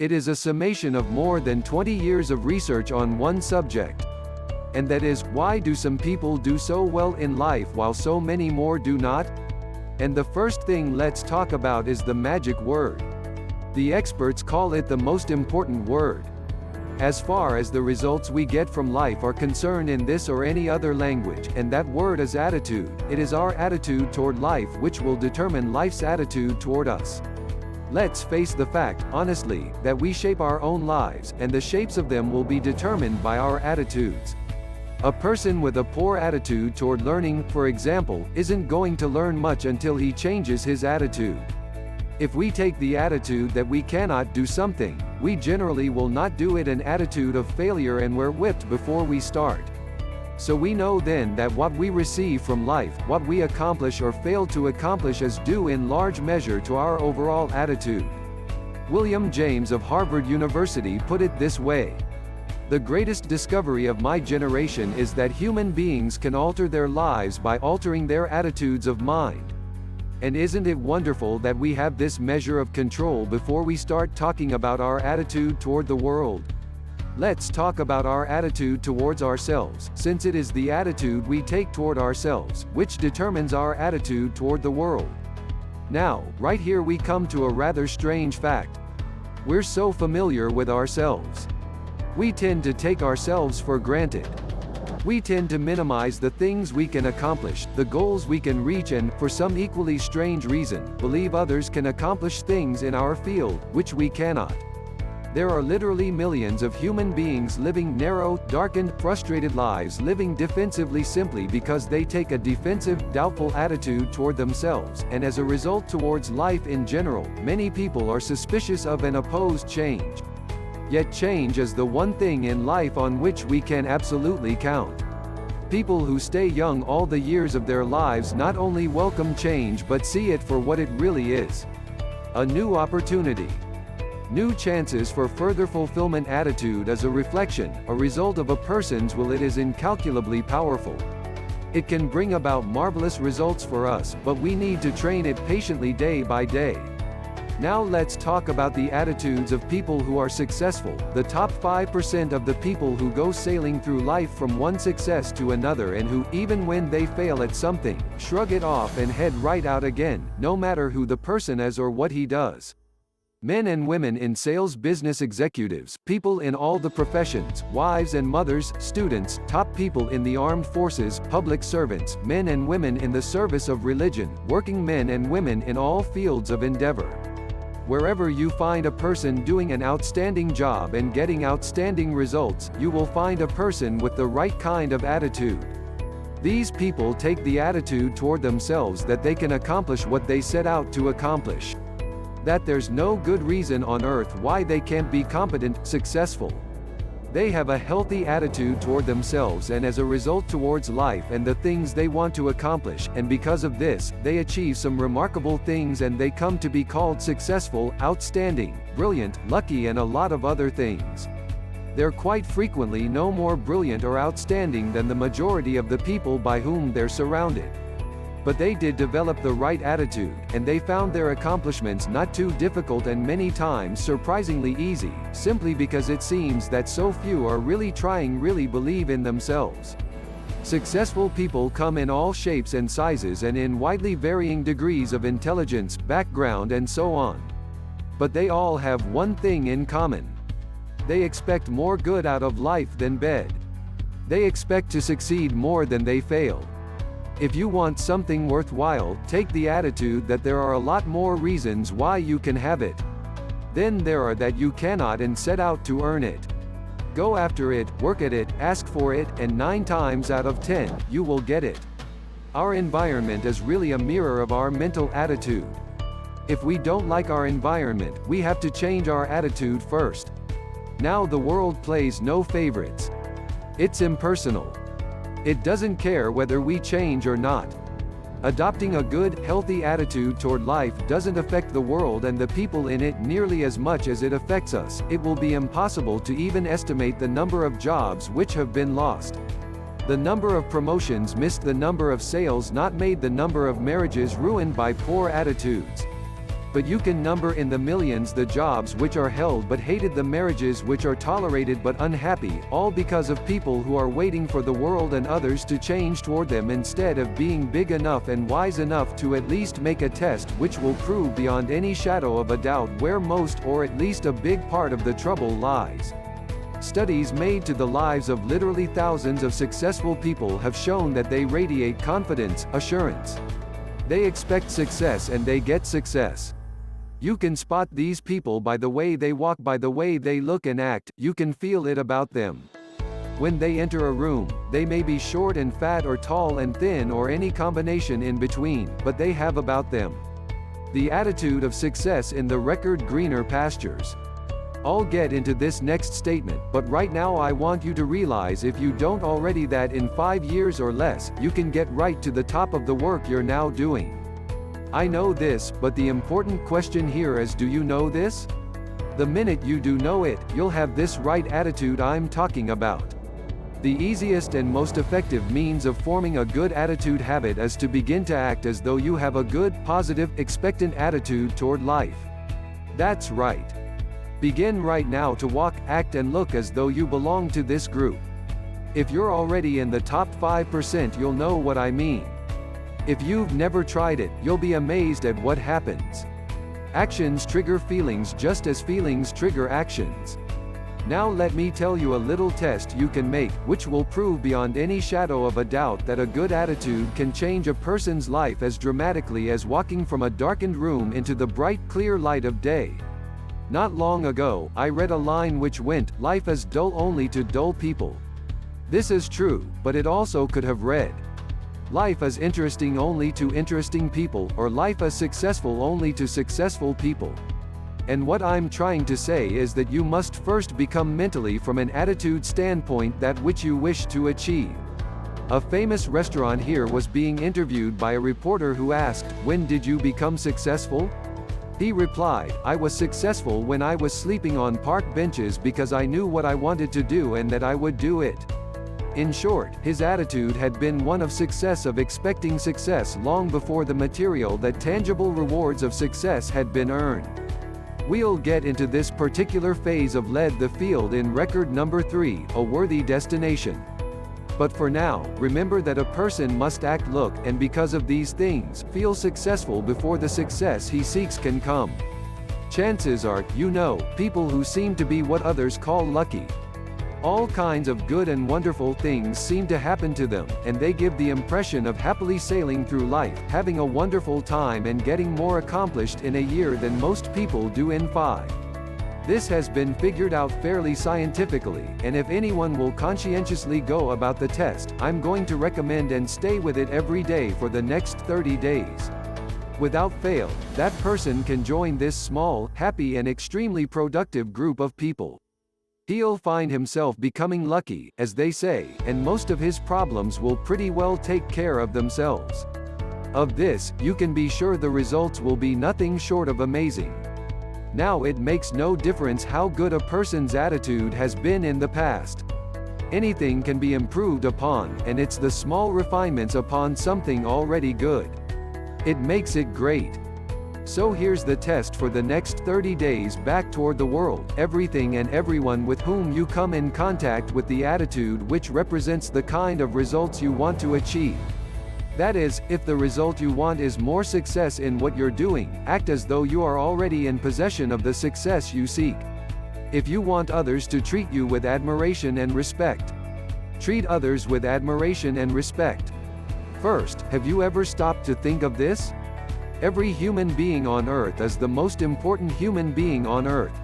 It is a summation of more than 20 years of research on one subject. And that is, why do some people do so well in life while so many more do not? And the first thing let's talk about is the magic word. The experts call it the most important word. As far as the results we get from life are concerned in this or any other language, and that word is attitude. It is our attitude toward life which will determine life's attitude toward us. Let's face the fact, honestly, that we shape our own lives, and the shapes of them will be determined by our attitudes. A person with a poor attitude toward learning, for example, isn't going to learn much until he changes his attitude. If we take the attitude that we cannot do something, we generally will not do it, an attitude of failure, and we're whipped before we start. So we know then that what we receive from life, what we accomplish or fail to accomplish, is due in large measure to our overall attitude. William James of Harvard University put it this way: "The greatest discovery of my generation is that human beings can alter their lives by altering their attitudes of mind." And isn't it wonderful that we have this measure of control before we start talking about our attitude toward the world? Let's talk about our attitude towards ourselves, since it is the attitude we take toward ourselves, which determines our attitude toward the world. Now, right here we come to a rather strange fact. We're so familiar with ourselves. We tend to take ourselves for granted. We tend to minimize the things we can accomplish, the goals we can reach, and, for some equally strange reason, believe others can accomplish things in our field, which we cannot. There are literally millions of human beings living narrow, darkened, frustrated lives, living defensively simply because they take a defensive, doubtful attitude toward themselves, and as a result towards life in general. Many people are suspicious of and oppose change. Yet change is the one thing in life on which we can absolutely count. People who stay young all the years of their lives not only welcome change but see it for what it really is: a new opportunity. New chances for further fulfillment. Attitude is a reflection, a result of a person's will. It is incalculably powerful. It can bring about marvelous results for us, but we need to train it patiently day by day. Now let's talk about the attitudes of people who are successful, the top 5% of the people who go sailing through life from one success to another, and who, even when they fail at something, shrug it off and head right out again, no matter who the person is or what he does. Men and women in sales, business executives, people in all the professions, wives and mothers, students, top people in the armed forces, public servants, men and women in the service of religion, working men and women in all fields of endeavor. Wherever you find a person doing an outstanding job and getting outstanding results, you will find a person with the right kind of attitude. These people take the attitude toward themselves that they can accomplish what they set out to accomplish. That there's no good reason on earth why they can't be competent, successful. They have a healthy attitude toward themselves and as a result towards life and the things they want to accomplish, and because of this, they achieve some remarkable things and they come to be called successful, outstanding, brilliant, lucky, and a lot of other things. They're quite frequently no more brilliant or outstanding than the majority of the people by whom they're surrounded. But they did develop the right attitude, and they found their accomplishments not too difficult and many times surprisingly easy, simply because it seems that so few are really trying, really believe in themselves. Successful people come in all shapes and sizes and in widely varying degrees of intelligence, background, and so on. But they all have one thing in common. They expect more good out of life than bad. They expect to succeed more than they fail. If you want something worthwhile, take the attitude that there are a lot more reasons why you can have it than there are that you cannot, and set out to earn it. Go after it, work at it, ask for it, and 9 times out of 10, you will get it. Our environment is really a mirror of our mental attitude. If we don't like our environment, we have to change our attitude first. Now the world plays no favorites. It's impersonal. It doesn't care whether we change or not. Adopting a good, healthy attitude toward life doesn't affect the world and the people in it nearly as much as it affects us. It will be impossible to even estimate the number of jobs which have been lost, the number of promotions missed, the number of sales not made, the number of marriages ruined by poor attitudes. But you can number in the millions the jobs which are held but hated, the marriages which are tolerated but unhappy, all because of people who are waiting for the world and others to change toward them instead of being big enough and wise enough to at least make a test which will prove beyond any shadow of a doubt where most or at least a big part of the trouble lies. Studies made to the lives of literally thousands of successful people have shown that they radiate confidence, assurance. They expect success and they get success. You can spot these people by the way they walk, by the way they look and act. You can feel it about them. When they enter a room, they may be short and fat or tall and thin or any combination in between, but they have about them the attitude of success in the record greener pastures. I'll get into this next statement, but right now I want you to realize, if you don't already, that in 5 years or less, you can get right to the top of the work you're now doing. I know this, but the important question here is, do you know this? The minute you do know it, you'll have this right attitude I'm talking about. The easiest and most effective means of forming a good attitude habit is to begin to act as though you have a good, positive, expectant attitude toward life. That's right. Begin right now to walk, act and look as though you belong to this group. If you're already in the top 5%, you'll know what I mean. If you've never tried it, you'll be amazed at what happens. Actions trigger feelings just as feelings trigger actions. Now let me tell you a little test you can make, which will prove beyond any shadow of a doubt that a good attitude can change a person's life as dramatically as walking from a darkened room into the bright, clear light of day. Not long ago, I read a line which went, "Life is dull only to dull people." This is true, but it also could have read, "Life is interesting only to interesting people," or "Life is successful only to successful people." And what I'm trying to say is that you must first become mentally, from an attitude standpoint, that which you wish to achieve. A famous restaurant here was being interviewed by a reporter who asked, "When did you become successful?" He replied, "I was successful when I was sleeping on park benches because I knew what I wanted to do and that I would do it." In short, his attitude had been one of success, of expecting success long before the material, that tangible rewards of success had been earned. We'll get into this particular phase of Lead the Field in record number 3, A Worthy Destination. But for now, remember that a person must act, look, and because of these things, feel successful before the success he seeks can come. Chances are, people who seem to be what others call lucky. All kinds of good and wonderful things seem to happen to them, and they give the impression of happily sailing through life, having a wonderful time and getting more accomplished in a year than most people do in 5. This has been figured out fairly scientifically, and if anyone will conscientiously go about the test, I'm going to recommend and stay with it every day for the next 30 days. Without fail, that person can join this small, happy and extremely productive group of people. He'll find himself becoming lucky, as they say, and most of his problems will pretty well take care of themselves. Of this, you can be sure the results will be nothing short of amazing. Now it makes no difference how good a person's attitude has been in the past. Anything can be improved upon, and it's the small refinements upon something already good. It makes it great. So here's the test for the next 30 days back toward the world, everything and everyone with whom you come in contact with the attitude which represents the kind of results you want to achieve. That is, if the result you want is more success in what you're doing, act as though you are already in possession of the success you seek. If you want others to treat you with admiration and respect, treat others with admiration and respect. First, have you ever stopped to think of this? Every human being on earth is the most important human being on earth.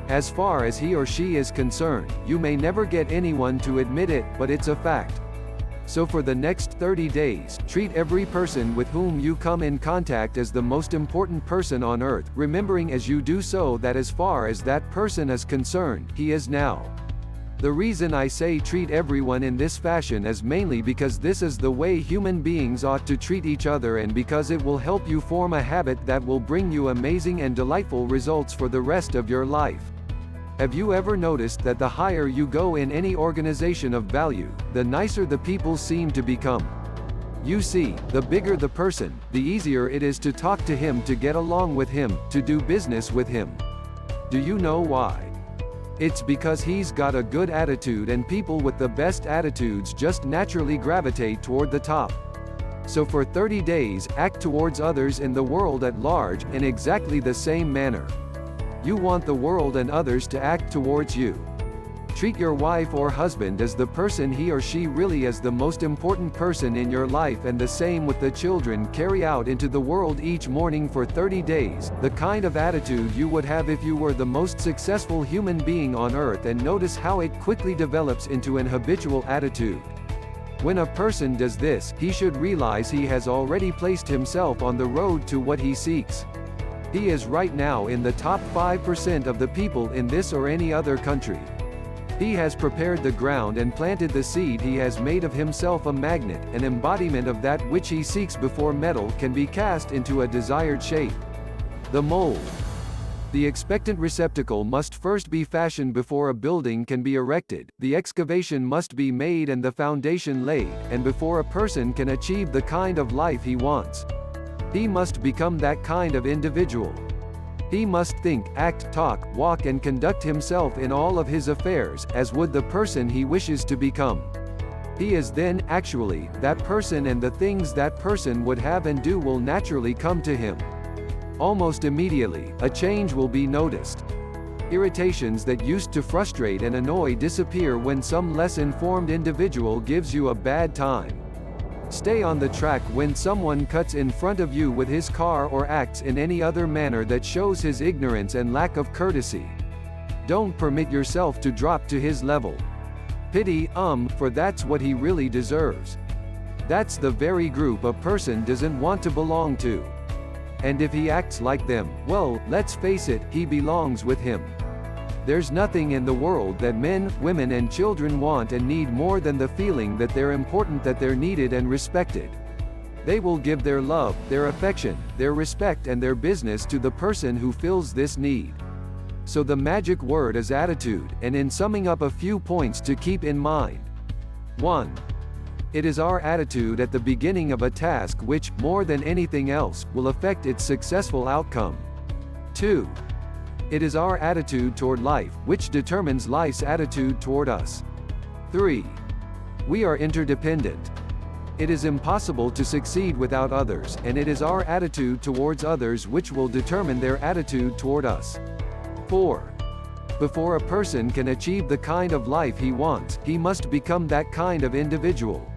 As far as he or she is concerned, you may never get anyone to admit it, but it's a fact. So for the next 30 days, treat every person with whom you come in contact as the most important person on earth, remembering as you do so that as far as that person is concerned, he is now. The reason I say treat everyone in this fashion is mainly because this is the way human beings ought to treat each other, and because it will help you form a habit that will bring you amazing and delightful results for the rest of your life. Have you ever noticed that the higher you go in any organization of value, the nicer the people seem to become? You see, the bigger the person, the easier it is to talk to him, to get along with him, to do business with him. Do you know why? It's because he's got a good attitude, and people with the best attitudes just naturally gravitate toward the top. So for 30 days, act towards others in the world at large in exactly the same manner. You want the world and others to act towards you. Treat your wife or husband as the person he or she really is, the most important person in your life, and the same with the children. Carry out into the world each morning for 30 days, the kind of attitude you would have if you were the most successful human being on earth, and notice how it quickly develops into an habitual attitude. When a person does this, he should realize he has already placed himself on the road to what he seeks. He is right now in the top 5% of the people in this or any other country. He has prepared the ground and planted the seed. He has made of himself a magnet, an embodiment of that which he seeks before metal can be cast into a desired shape. The mold. The expectant receptacle must first be fashioned before a building can be erected, the excavation must be made and the foundation laid, and before a person can achieve the kind of life he wants, he must become that kind of individual. He must think, act, talk, walk, and conduct himself in all of his affairs as would the person he wishes to become. He is then, actually, that person, and the things that person would have and do will naturally come to him. Almost immediately, a change will be noticed. Irritations that used to frustrate and annoy disappear when some less informed individual gives you a bad time. Stay on the track when someone cuts in front of you with his car or acts in any other manner that shows his ignorance and lack of courtesy. Don't permit yourself to drop to his level. Pity, for that's what he really deserves. That's the very group a person doesn't want to belong to. And if he acts like them, well, let's face it, he belongs with him. There's nothing in the world that men, women, and children want and need more than the feeling that they're important, that they're needed and respected. They will give their love, their affection, their respect, and their business to the person who fills this need. So the magic word is attitude, and in summing up a few points to keep in mind. 1. It is our attitude at the beginning of a task which, more than anything else, will affect its successful outcome. 2. It is our attitude toward life, which determines life's attitude toward us. 3. We are interdependent. It is impossible to succeed without others, and it is our attitude towards others which will determine their attitude toward us. 4. Before a person can achieve the kind of life he wants, he must become that kind of individual.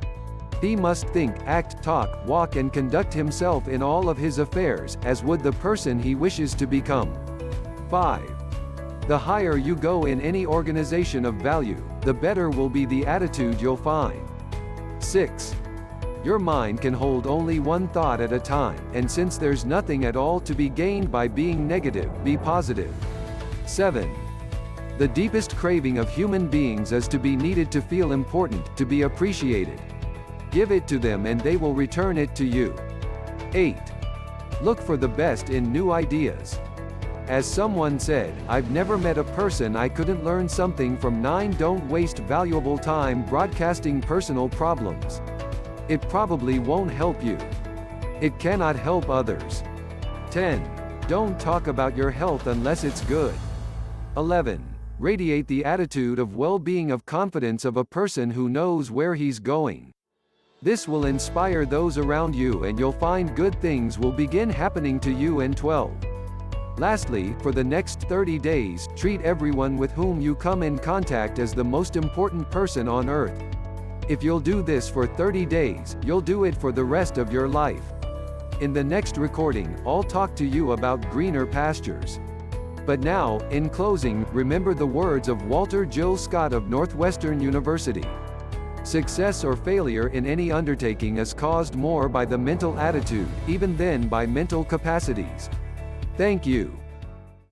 He must think, act, talk, walk, and conduct himself in all of his affairs as would the person he wishes to become. 5. The higher you go in any organization of value, the better will be the attitude you'll find. 6. Your mind can hold only one thought at a time, and since there's nothing at all to be gained by being negative, be positive. 7. The deepest craving of human beings is to be needed, to feel important, to be appreciated. Give it to them and they will return it to you. 8. Look for the best in new ideas. As someone said, I've never met a person I couldn't learn something from. 9. Don't waste valuable time broadcasting personal problems. It probably won't help you. It cannot help others. 10. Don't talk about your health unless it's good. 11. Radiate the attitude of well-being, of confidence, of a person who knows where he's going. This will inspire those around you and you'll find good things will begin happening to you. And 12. Lastly, for the next 30 days, treat everyone with whom you come in contact as the most important person on earth. If you'll do this for 30 days, you'll do it for the rest of your life. In the next recording, I'll talk to you about greener pastures. But now, in closing, remember the words of Walter Jill Scott of Northwestern University. Success or failure in any undertaking is caused more by the mental attitude, even than by mental capacities. Thank you.